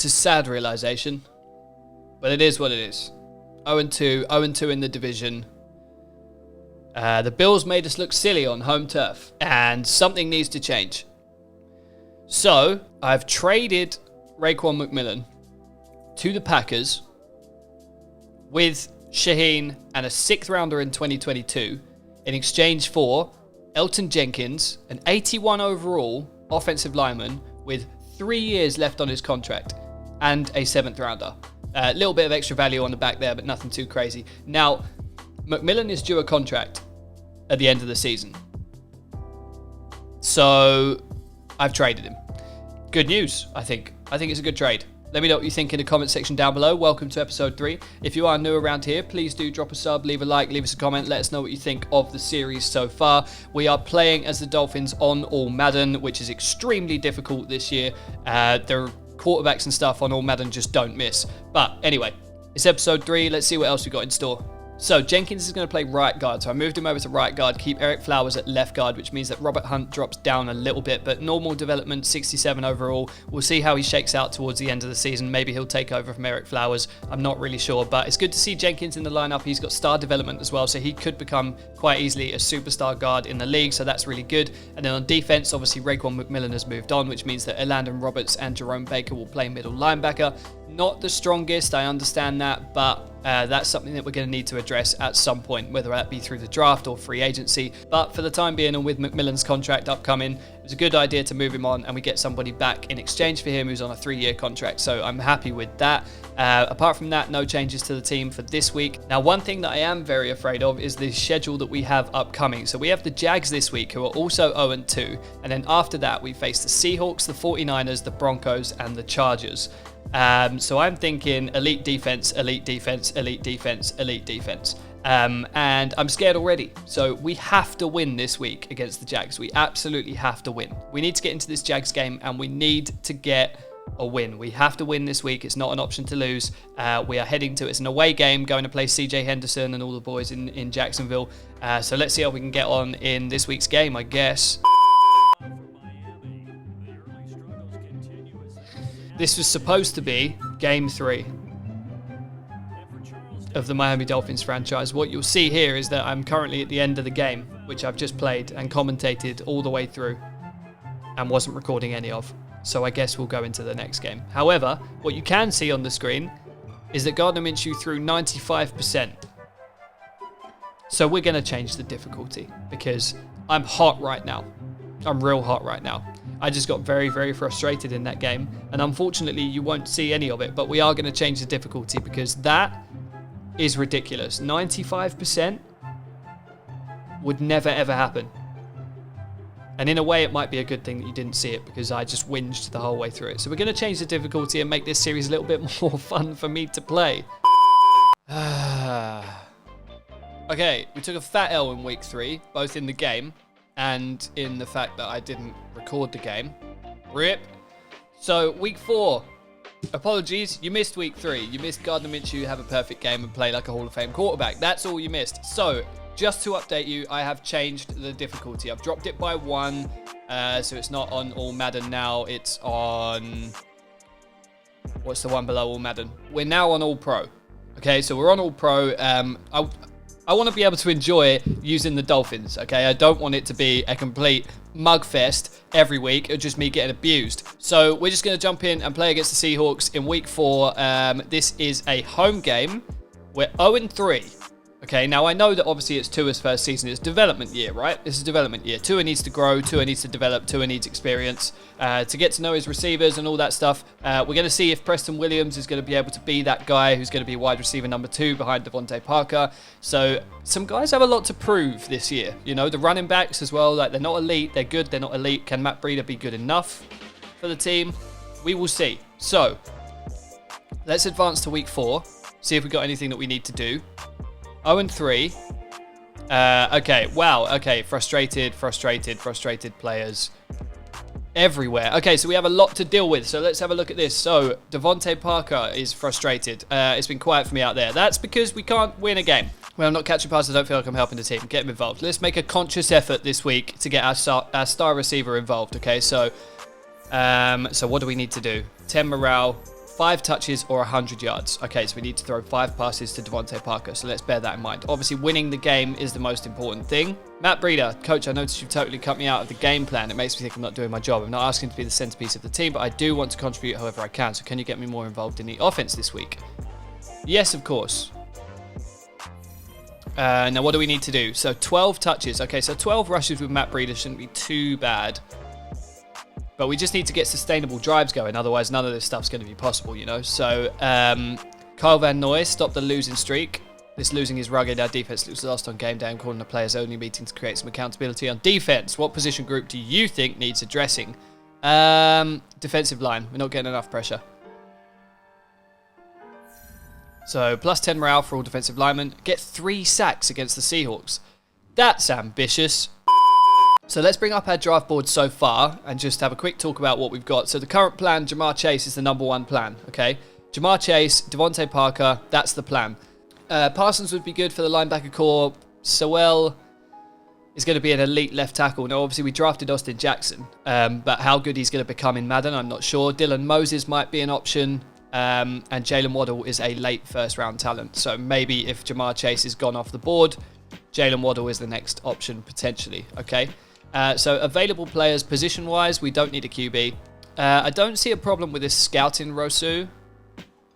It's a sad realization, but it is what it is. 0-2, 0-2 in the division. The Bills made us look silly on home turf, and something needs to change. So, I've traded Raekwon McMillan to the Packers with Shaheen and a 6th rounder in 2022 in exchange for Elton Jenkins, an 81 overall offensive lineman with 3 years left on his contract, and a 7th rounder. A little bit of extra value on the back there, but nothing too crazy. Now, McMillan is due a contract at the end of the season. So, I've traded him. Good news, I think. I think it's a good trade. Let me know what you think in the comment section down below. Welcome to episode 3. If you are new around here, please do drop a sub, leave a like, leave us a comment. Let us know what you think of the series so far. We are playing as the Dolphins on All Madden, which is extremely difficult this year. There are quarterbacks and stuff on All Madden just don't miss. But anyway, it's episode 3. Let's see what else we got in store. So Jenkins is going to play right guard. So I moved him over to right guard, keep Eric Flowers at left guard, which means that Robert Hunt drops down a little bit, but normal development, 67 overall. We'll see how he shakes out towards the end of the season. Maybe he'll take over from Eric Flowers. I'm not really sure, but it's good to see Jenkins in the lineup. He's got star development as well, so he could become quite easily a superstar guard in the league, so that's really good. And then on defense, obviously Raekwon McMillan has moved on, which means that Elandon Roberts and Jerome Baker will play middle linebacker. Not the strongest, I understand that, but that's something that we're going to need to address at some point, whether that be through the draft or free agency. But for the time being, and with McMillan's contract upcoming, it was a good idea to move him on and we get somebody back in exchange for him who's on a 3-year contract. So I'm happy with that. Apart from that, no changes to the team for this week. Now, one thing that I am very afraid of is the schedule that we have upcoming. So we have the Jags this week, who are also 0-2. And then after that, we face the Seahawks, the 49ers, the Broncos, and the Chargers. So I'm thinking elite defense, elite defense, elite defense, elite defense. And I'm scared already. So we have to win this week against the Jags. We absolutely have to win. We need to get into this Jags game and we need to get a win. We have to win this week. It's not an option to lose. We are heading to, it's an away game, going to play CJ Henderson and all the boys in Jacksonville. So let's see how we can get on in this week's game, I guess. This was supposed to be Game 3 of the Miami Dolphins franchise. What you'll see here is that I'm currently at the end of the game, which I've just played and commentated all the way through and wasn't recording any of. So I guess we'll go into the next game. However, what you can see on the screen is that Gardner Minshew threw 95%. So we're going to change the difficulty because I'm hot right now. I'm real hot right now. I just got very, very frustrated in that game. And unfortunately, you won't see any of it. But we are going to change the difficulty because that is ridiculous. 95% would never, ever happen. And in a way, it might be a good thing that you didn't see it because I just whinged the whole way through it. So we're going to change the difficulty and make this series a little bit more fun for me to play. Okay, we took a fat L in week 3, both in the game and in the fact that I didn't record the game. RIP. So, week 4. Apologies, you missed week 3. You missed Gardner Minshew have a perfect game and play like a Hall of Fame quarterback. That's all you missed. So, just to update you, I have changed the difficulty. I've dropped it by 1, so it's not on All Madden now. It's on... What's the one below All Madden? We're now on All Pro. Okay, so we're on All Pro. I want to be able to enjoy using the Dolphins, okay? I don't want it to be a complete mugfest every week, or just me getting abused. So we're just going to jump in and play against the Seahawks in week 4. This is a home game. We're 0-3. Okay, now I know that obviously it's Tua's first season. It's development year, right? This is development year. Tua needs to grow. Tua needs to develop. Tua needs experience to get to know his receivers and all that stuff. We're going to see if Preston Williams is going to be able to be that guy who's going to be wide receiver number 2 behind Devontae Parker. So some guys have a lot to prove this year. You know, the running backs as well. Like, they're not elite. They're good. They're not elite. Can Matt Breida be good enough for the team? We will see. So let's advance to week 4. See if we've got anything that we need to do. 0-3. Okay, wow. Okay, frustrated players everywhere. Okay, so we have a lot to deal with. So let's have a look at this. So Devontae Parker is frustrated. It's been quiet for me out there. That's because we can't win a game. When I'm not catching passes, I don't feel like I'm helping the team. Get him involved. Let's make a conscious effort this week to get our star receiver involved. Okay, so what do we need to do? 10 morale, 5 touches or 100 yards. Okay, so we need to throw 5 passes to Devontae Parker, so let's bear that in mind. Obviously, winning the game is the most important thing. Matt Breeder, coach, I noticed you've totally cut me out of the game plan. It makes me think I'm not doing my job. I'm not asking to be the centerpiece of the team, but I do want to contribute however I can, so can you get me more involved in the offense this week? Yes, of course. Now, what do we need to do? So, 12 touches. Okay, so 12 rushes with Matt Breeder shouldn't be too bad. But we just need to get sustainable drives going. Otherwise, none of this stuff's going to be possible, you know. So, Kyle Van Noy stopped the losing streak. This losing is rugged. Our defense looks lost on game day. I'm calling the players only meeting to create some accountability on defense. What position group do you think needs addressing? Defensive line. We're not getting enough pressure. So, plus 10 morale for all defensive linemen. Get 3 sacks against the Seahawks. That's ambitious. So let's bring up our draft board so far and just have a quick talk about what we've got. So the current plan, Ja'Marr Chase is the #1 plan, okay? Ja'Marr Chase, Devontae Parker, that's the plan. Parsons would be good for the linebacker core. Sewell is going to be an elite left tackle. Now, obviously, we drafted Austin Jackson, but how good he's going to become in Madden, I'm not sure. Dylan Moses might be an option, and Jalen Waddle is a late first-round talent. So maybe if Ja'Marr Chase is gone off the board, Jalen Waddle is the next option potentially, okay? So available players position-wise, we don't need a QB. I don't see a problem with this scouting Rosu,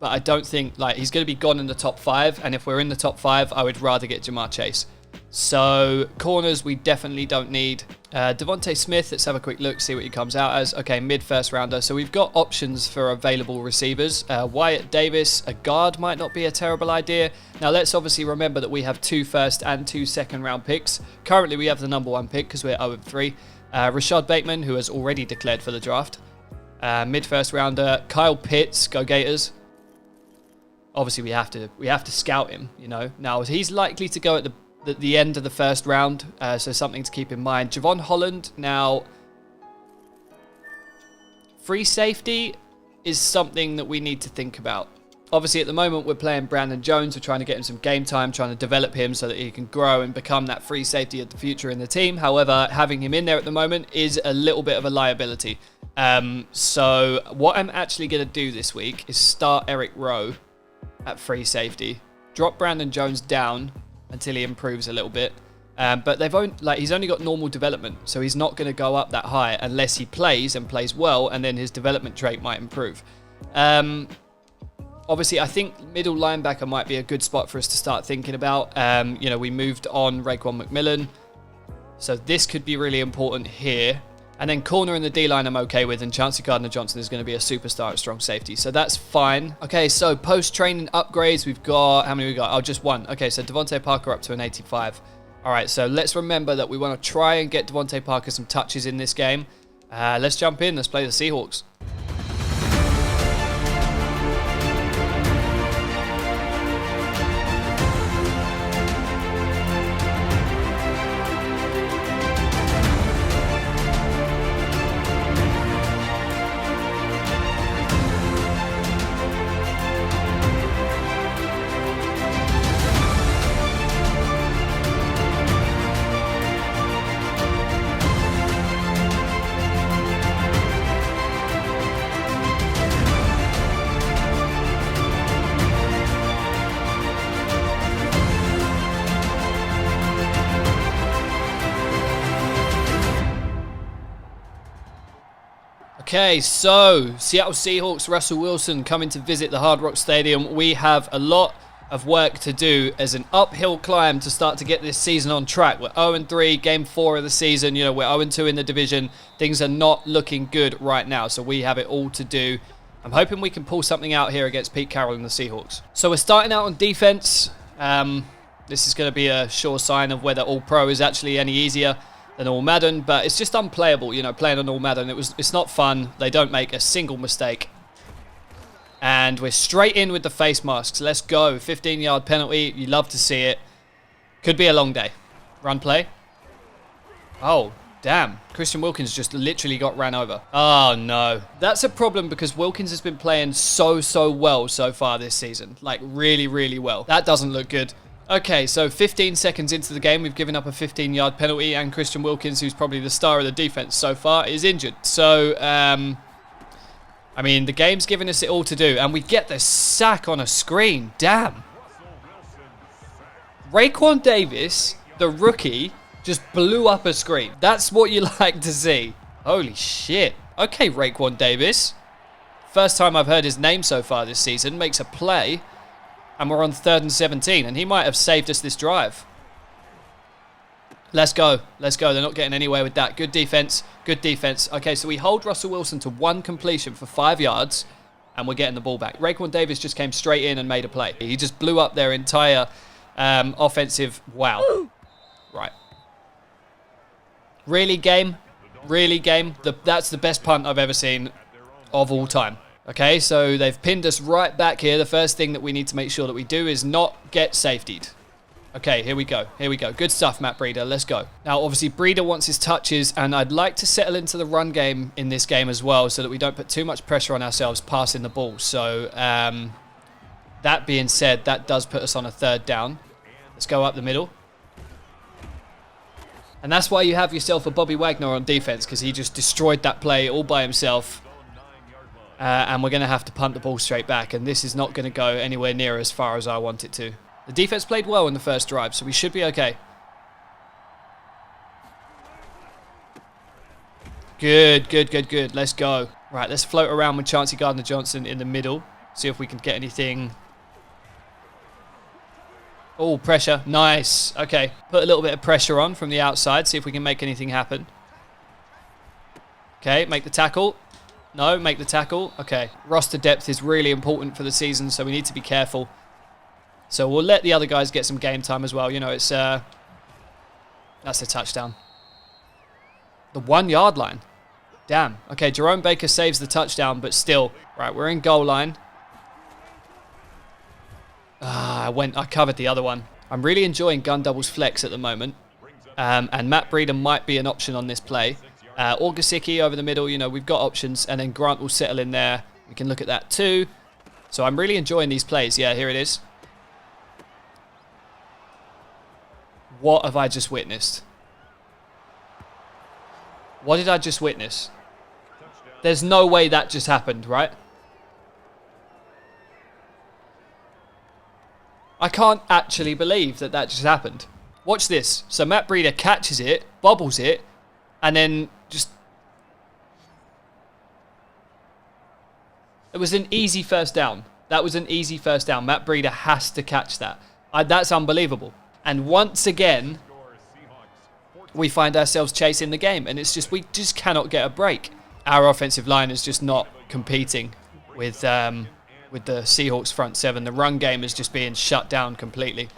but I don't think, like, he's going to be gone in the top 5, and if we're in the top 5, I would rather get Ja'Marr Chase. So corners, we definitely don't need. Devontae Smith, let's have a quick look, see what he comes out as. Okay, mid-first rounder. So we've got options for available receivers. Wyatt Davis, a guard might not be a terrible idea. Now, let's obviously remember that we have 2 first and 2 second round picks. Currently, we have the #1 pick because we're 0-3. Rashad Bateman, who has already declared for the draft. Mid-first rounder. Kyle Pitts, go Gators. Obviously, we have to scout him, you know. Now, he's likely to go at the end of the first round, so something to keep in mind. Javon Holland, now, free safety is something that we need to think about. Obviously, at the moment, we're playing Brandon Jones. We're trying to get him some game time, trying to develop him so that he can grow and become that free safety of the future in the team. However, having him in there at the moment is a little bit of a liability. So what I'm actually going to do this week is start Eric Rowe at free safety, drop Brandon Jones down until he improves a little bit. But he's only got normal development, so he's not going to go up that high unless he plays and plays well, and then his development trait might improve. Obviously, I think middle linebacker might be a good spot for us to start thinking about. You know, we moved on Raekwon McMillan, so this could be really important here. And then corner and the D-line I'm okay with, and Chauncey Gardner-Johnson is going to be a superstar at strong safety, so that's fine. Okay, so post-training upgrades, we've got, how many we got? Oh, just 1. Okay, so Devontae Parker up to an 85. All right, so let's remember that we want to try and get Devontae Parker some touches in this game. Let's jump in, let's play the Seahawks. Okay, so Seattle Seahawks, Russell Wilson coming to visit the Hard Rock Stadium. We have a lot of work to do as an uphill climb to start to get this season on track. We're 0-3, game 4 of the season. You know, we're 0-2 in the division. Things are not looking good right now, so we have it all to do. I'm hoping we can pull something out here against Pete Carroll and the Seahawks. So we're starting out on defense. This is going to be a sure sign of whether All-Pro is actually any easier than All Madden, but it's just unplayable, you know, playing on All Madden. It's not fun. They don't make a single mistake. And we're straight in with the face masks. Let's go. 15-yard penalty. You love to see it. Could be a long day. Run play. Oh, damn. Christian Wilkins just literally got ran over. Oh, no. That's a problem because Wilkins has been playing so well so far this season. Like, really, really well. That doesn't look good. Okay, so 15 seconds into the game, we've given up a 15-yard penalty, and Christian Wilkins, who's probably the star of the defense so far, is injured. So, I mean, the game's giving us it all to do, and we get the sack on a screen. Damn. Raekwon Davis, the rookie, just blew up a screen. That's what you like to see. Holy shit. Okay, Raekwon Davis. First time I've heard his name so far this season. Makes a play, and we're on 3rd and 17, and he might have saved us this drive. Let's go. Let's go. They're not getting anywhere with that. Good defense. Good defense. Okay, so we hold Russell Wilson to 1 completion for 5 yards, and we're getting the ball back. Raekwon Davis just came straight in and made a play. He just blew up their entire offensive. Wow. Right. Really, game? Really, game? That's the best punt I've ever seen of all time. Okay, so they've pinned us right back here. The first thing that we need to make sure that we do is not get safetied. Okay, here we go. Here we go. Good stuff, Matt Breida. Let's go. Now, obviously, Breida wants his touches, and I'd like to settle into the run game in this game as well so that we don't put too much pressure on ourselves passing the ball. So, that being said, that does put us on a 3rd down. Let's go up the middle. And that's why you have yourself a Bobby Wagner on defense, because he just destroyed that play all by himself. And we're going to have to punt the ball straight back, and this is not going to go anywhere near as far as I want it to. The defense played well in the first drive, so we should be okay. Good, good, good, good. Let's go. Right, let's float around with Chauncey Gardner-Johnson in the middle. See if we can get anything. Oh, pressure. Nice. Okay, put a little bit of pressure on from the outside. See if we can make anything happen. Okay, make the tackle. No, make the tackle. Okay, roster depth is really important for the season, so we need to be careful. So we'll let the other guys get some game time as well. You know, it's that's a touchdown. The 1 yard line. Damn. Okay, Jerome Baker saves the touchdown, but still. Right, we're in goal line. I covered the other one. I'm really enjoying gun doubles flex at the moment. And Matt Breida might be an option on this play. Or Gesicki over the middle. You know, we've got options. And then Grant will settle in there. We can look at that too. So I'm really enjoying these plays. Yeah, here it is. What have I just witnessed? What did I just witness? There's no way that just happened, right? I can't actually believe that that just happened. Watch this. So Matt Breida catches it, bobbles it, and then just... It was an easy first down. That was an easy first down. Matt Breida has to catch that. That's unbelievable. And once again, we find ourselves chasing the game. And it's just, we just cannot get a break. Our offensive line is just not competing with the Seahawks front seven. The run game is just being shut down completely.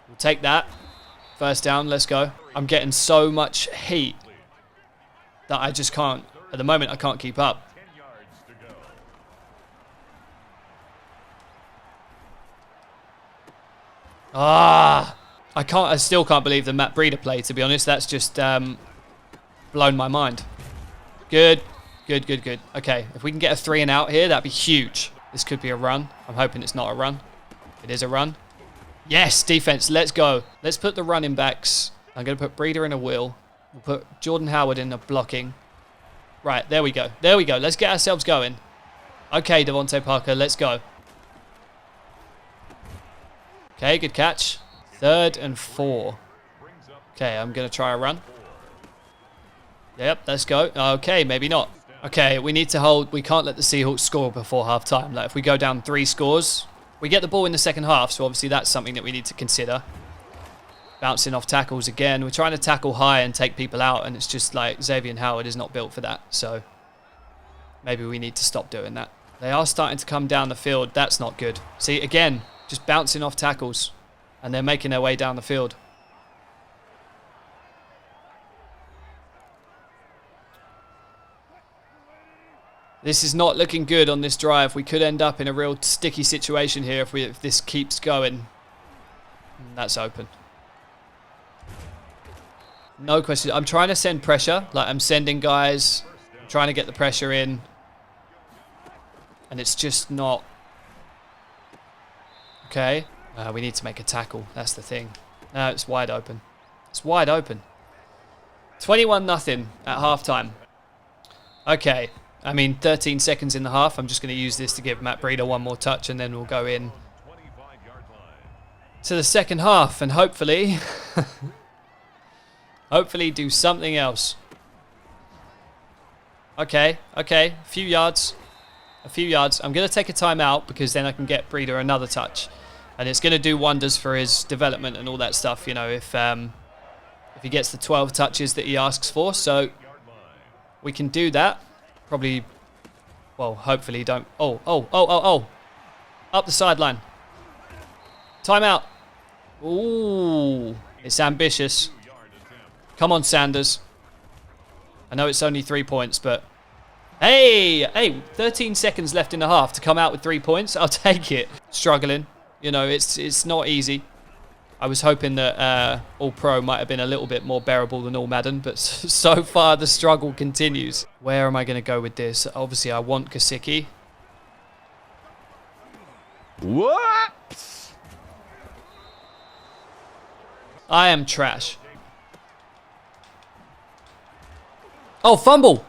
We'll take that. First down, let's go. I'm getting so much heat that I just can't, at the moment, I can't keep up. I still can't believe the Matt Breida play, to be honest. That's just blown my mind. Good. Good, good, good. Okay, if we can get a 3 and out here, that'd be huge. This could be a run. I'm hoping it's not a run. It is a run. Yes, defense, let's go. Let's put the running backs. I'm going to put Breida in a wheel. We'll put Jordan Howard in a blocking. Right, there we go. There we go. Let's get ourselves going. Okay, Devontae Parker, let's go. Okay, good catch. 3rd and 4. Okay, I'm going to try a run. Yep, let's go. Okay, maybe not. Okay, we need to hold. We can't let the Seahawks score before halftime. Like, if we go down 3 scores, we get the ball in the second half, so obviously that's something that we need to consider. Bouncing off tackles again. We're trying to tackle high and take people out, and it's just like Xavier Howard is not built for that, so maybe we need to stop doing that. They are starting to come down the field. That's not good. See, again, just bouncing off tackles, and they're making their way down the field. This is not looking good on this drive. We could end up in a real sticky situation here if this keeps going. That's open. No question. I'm trying to send pressure. Like, I'm sending guys. I'm trying to get the pressure in. And it's just not... Okay. We need to make a tackle. That's the thing. No, it's wide open. It's wide open. 21-0 at halftime. Okay. I mean, 13 seconds in the half. I'm just going to use this to give Matt Breida one more touch, and then we'll go in to the second half and hopefully, hopefully do something else. Okay, a few yards. I'm going to take a timeout because then I can get Breida another touch. And it's going to do wonders for his development and all that stuff, you know, if he gets the 12 touches that he asks for. So we can do that. Probably, well, hopefully don't. Oh. Up the sideline. Timeout. Ooh, it's ambitious. Come on, Sanders. I know it's only 3 points, but hey, 13 seconds left in the half to come out with 3 points. I'll take it. Struggling. You know, it's not easy. I was hoping that All-Pro might have been a little bit more bearable than All Madden, but so far the struggle continues. Where am I going to go with this? Obviously, I want Gesicki. What? I am trash. Oh, fumble.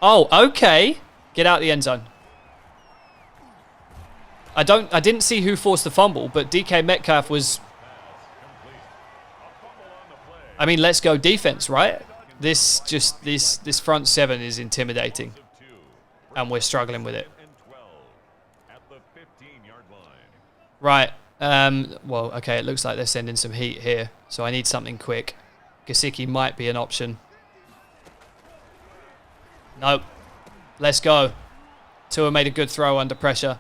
Oh, okay. Get out of the end zone. I didn't see who forced the fumble, but DK Metcalf was... I mean, let's go defense, right? This front seven is intimidating. And we're struggling with it. Right. Well, okay, it looks like they're sending some heat here. So I need something quick. Gesicki might be an option. Nope. Let's go. Tua made a good throw under pressure.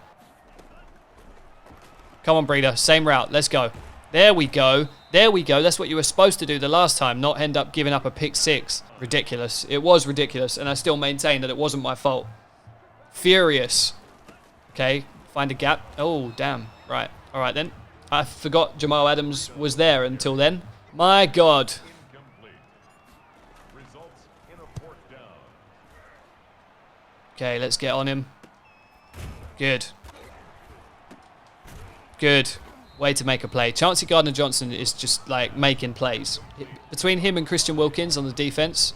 Come on, Breida. Same route. Let's go. There we go. There we go. That's what you were supposed to do the last time, not end up giving up a pick six. Ridiculous. It was ridiculous, and I still maintain that it wasn't my fault. Furious. Okay, find a gap. Oh, damn. Right. All right, then. I forgot Jamal Adams was there until then. My God. Okay, let's get on him. Good. Good. Way to make a play. Chauncey Gardner-Johnson is just like making plays. Between him and Christian Wilkins on the defense,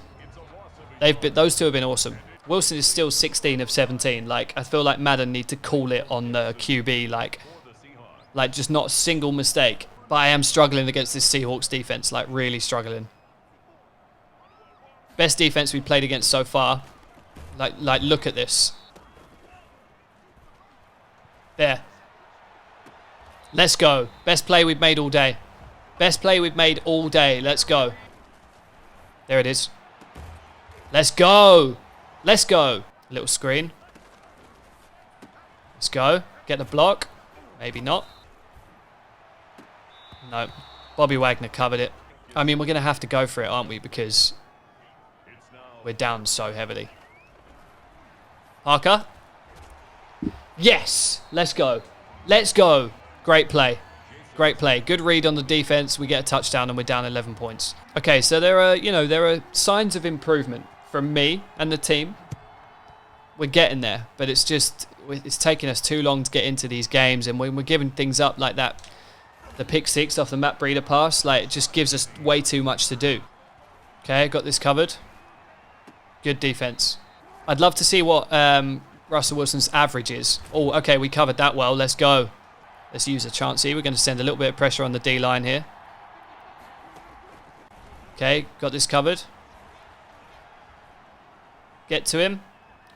those two have been awesome. Wilson is still 16 of 17. Like, I feel like Madden need to call it on the QB, like just not a single mistake. But I am struggling against this Seahawks defense, like really struggling. Best defense we played against so far. Like look at this. There. Let's go. Best play we've made all day. Best play we've made all day. Let's go. There it is. Let's go. Let's go. Little screen. Let's go. Get the block. Maybe not. No. Bobby Wagner covered it. I mean, we're going to have to go for it, aren't we? Because we're down so heavily. Parker. Yes. Let's go. Let's go. Great play. Great play. Good read on the defense. We get a touchdown and we're down 11 points. Okay, so there are signs of improvement from me and the team. We're getting there, but it's taking us too long to get into these games, and when we're giving things up like that, the pick six off the Matt Breida pass, like, it just gives us way too much to do. Okay, got this covered. Good defense. I'd love to see what Russell Wilson's average is. Oh, okay, we covered that well. Let's go. Let's use a Chauncey. We're going to send a little bit of pressure on the D-line here. Okay, got this covered. Get to him.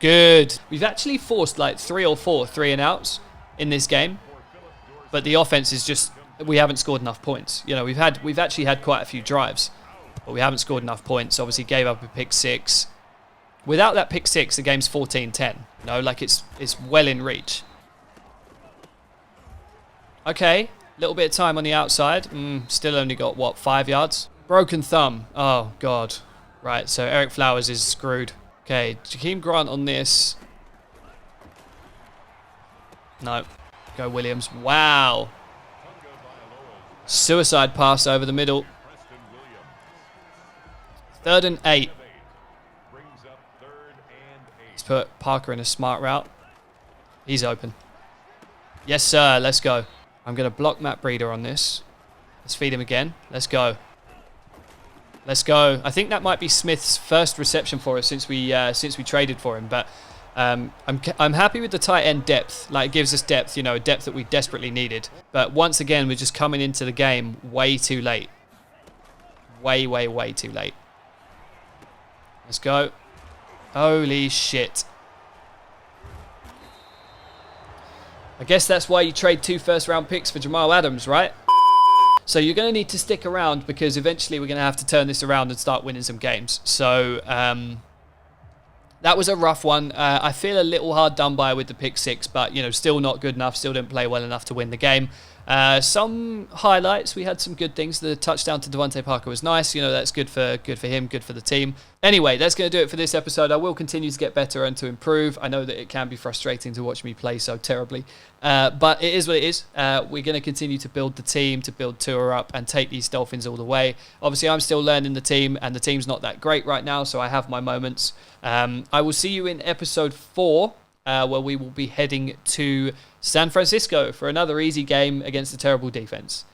Good. We've actually forced like 3 or 4 3-and-outs in this game. But the offense is just, we haven't scored enough points. You know, we've actually had quite a few drives, but we haven't scored enough points. Obviously gave up a pick six. Without that pick six, the game's 14-10. You know, like it's well in reach. Okay, little bit of time on the outside. Still only got, what, 5 yards? Broken thumb. Oh, God. Right, so Eric Flowers is screwed. Okay, Jakeem Grant on this. No. Go Williams. Wow. Suicide pass over the middle. 3rd and 8. Let's put Parker in a smart route. He's open. Yes, sir. Let's go. I'm going to block Matt Breida on this. Let's feed him again. Let's go. Let's go. I think that might be Smith's first reception for us since we traded for him. But I'm happy with the tight end depth. Like, it gives us depth, depth that we desperately needed. But once again, we're just coming into the game way too late. Way, way, way too late. Let's go. Holy shit. I guess that's why you trade 2 first-round picks for Jamal Adams, right? So you're going to need to stick around because eventually we're going to have to turn this around and start winning some games. So that was a rough one. I feel a little hard done by with the pick 6, but still not good enough. Still didn't play well enough to win the game. Some highlights. We had some good things. The touchdown to Devontae Parker was nice. That's good for him, good for the team. Anyway, that's going to do it for this episode. I will continue to get better and to improve. I know that it can be frustrating to watch me play so terribly, but it is what it is. We're going to continue to build the team, to build Tua up and take these Dolphins all the way. Obviously, I'm still learning the team, and the team's not that great right now, so I have my moments. I will see you in episode 4, where we will be heading to San Francisco for another easy game against a terrible defense.